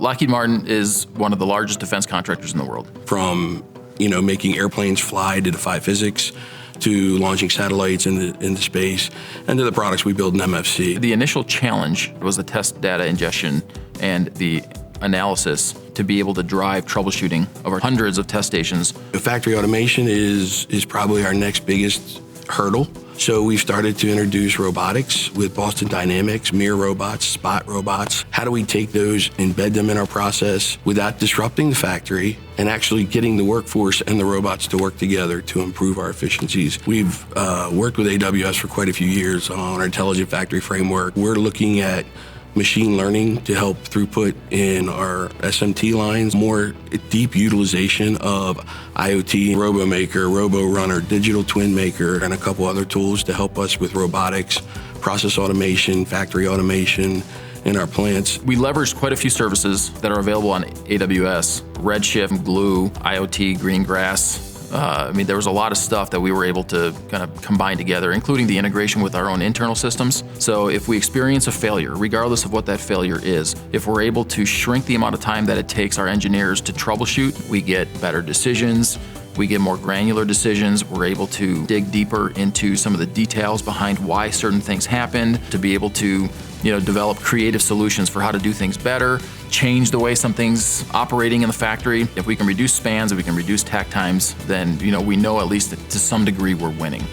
Lockheed Martin is one of the largest defense contractors in the world. From, making airplanes fly to defy physics, to launching satellites into space, and to the products we build in MFC. The initial challenge was the test data ingestion and the analysis to be able to drive troubleshooting over hundreds of test stations. Factory automation is probably our next biggest hurdle. So we've started to introduce robotics with Boston Dynamics, Mir robots, Spot robots. How do we take those, embed them in our process without disrupting the factory and actually getting the workforce and the robots to work together to improve our efficiencies? We've worked with AWS for quite a few years on our intelligent factory framework. We're looking at machine learning to help throughput in our SMT lines, more deep utilization of IoT, RoboMaker, RoboRunner, Digital Twin Maker, and a couple other tools to help us with robotics, process automation, factory automation in our plants. We leveraged quite a few services that are available on AWS, Redshift, Glue, IoT, Greengrass. There was a lot of stuff that we were able to kind of combine together, including the integration with our own internal systems. So if we experience a failure, regardless of what that failure is, if we're able to shrink the amount of time that it takes our engineers to troubleshoot, we get better decisions, we get more granular decisions, we're able to dig deeper into some of the details behind why certain things happened, to be able to develop creative solutions for how to do things better, change the way something's operating in the factory. If we can reduce spans, if we can reduce takt times, then we know at least that to some degree we're winning.